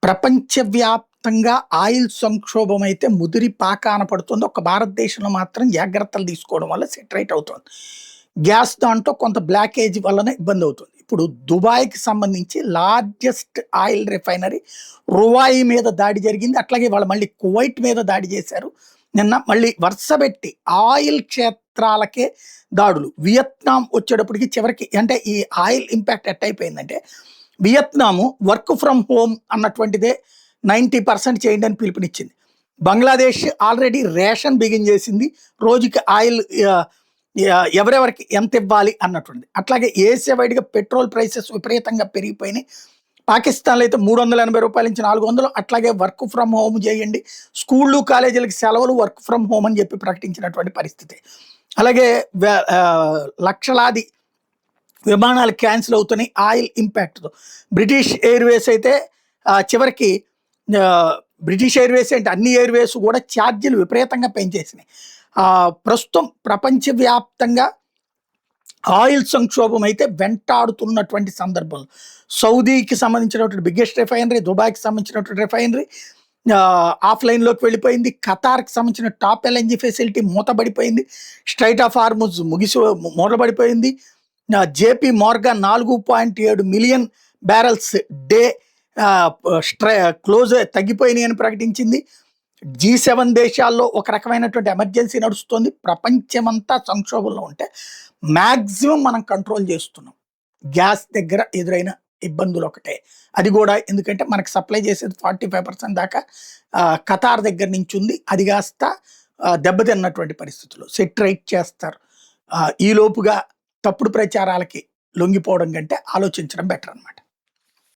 ప్రపంచవ్యాప్తంగా ఆయిల్ సంక్షోభం అయితే ముదిరి పాకాన పడుతుంది. ఒక భారతదేశంలో మాత్రం జాగ్రత్తలు తీసుకోవడం వల్ల సెటరేట్ అవుతుంది. గ్యాస్ దాంట్లో కొంత బ్లాకేజ్ వలన ఇబ్బంది అవుతుంది. ఇప్పుడు దుబాయ్‌కి సంబంధించి లార్జెస్ట్ ఆయిల్ రిఫైనరీ రువాయి మీద దాడి జరిగింది. అట్లాగే వాళ్ళు మళ్ళీ కువైట్ మీద దాడి చేశారు. నిన్న మళ్ళీ వరుసబెట్టి ఆయిల్ క్షేత్రాలకే దాడులు. వియత్నాం వచ్చేటప్పటికి చివరికి అంటే ఈ ఆయిల్ ఇంపాక్ట్ ఎట్టయిపోయిందంటే వియత్నాము వర్క్ ఫ్రమ్ హోమ్ అన్నటువంటిదే 90% చేయండి అని పిలుపునిచ్చింది. బంగ్లాదేశ్ ఆల్రెడీ రేషన్ బిగిన్ చేసింది. రోజుకి ఆయిల్ ఎవరెవరికి ఎంత ఇవ్వాలి అన్నటువంటిది. అట్లాగే ఏసియా వైడ్‌గా పెట్రోల్ ప్రైసెస్ విపరీతంగా పెరిగిపోయినాయి. పాకిస్తాన్‌లో అయితే రూ. 380 నుంచి 400. అట్లాగే వర్క్ ఫ్రమ్ హోమ్ చేయండి. స్కూళ్ళు, కాలేజీలకి సెలవులు వర్క్ ఫ్రమ్ హోమ్ అని చెప్పి ప్రకటించినటువంటి పరిస్థితి. అలాగే లక్షలాది విమానాలు క్యాన్సిల్ అవుతున్నాయి ఆయిల్ ఇంపాక్ట్‌తో. బ్రిటిష్ ఎయిర్వేస్ అయితే చివరికి బ్రిటిష్ ఎయిర్వేస్ అంటే అన్ని ఎయిర్వేస్ కూడా ఛార్జీలు విపరీతంగా పెంచేసినాయి. ప్రస్తుతం ప్రపంచవ్యాప్తంగా ఆయిల్ సంక్షోభం అయితే వెంటాడుతున్నటువంటి సందర్భంలో సౌదీకి సంబంధించినటువంటి బిగ్గెస్ట్ రిఫైనరీ, దుబాయ్‌కి సంబంధించినటువంటి రిఫైనరీ ఆఫ్‌లైన్‌లోకి వెళ్ళిపోయింది. ఖతార్‌కి సంబంధించిన టాప్ ఎల్ఎన్‌జీ ఫెసిలిటీ మూతబడిపోయింది. స్ట్రైట్ ఆఫ్ హార్ముజ్ మూతబడిపోయింది. JP Morgan 4.7 million barrels day close తగ్గిపోయినాయి అని ప్రకటించింది. G7 దేశాల్లో ఒక రకమైనటువంటి ఎమర్జెన్సీ నడుస్తుంది. ప్రపంచమంతా సంక్షోభంలో ఉంటే మ్యాక్సిమం మనం కంట్రోల్ చేస్తున్నాం. గ్యాస్ దగ్గర ఎదురైన ఇబ్బందులు ఒకటే. అది కూడా ఎందుకంటే మనకు సప్లై చేసేది 45% దాకా ఖతార్ దగ్గర నుంచి ఉంది. అది కాస్త దెబ్బతిన్నటువంటి పరిస్థితుల్లో సెటరేట్ చేస్తారు. ఈ లోపుగా తప్పుడు ప్రచారాలకి లొంగిపోవడం కంటే ఆలోచించడం బెటర్ అన్నమాట.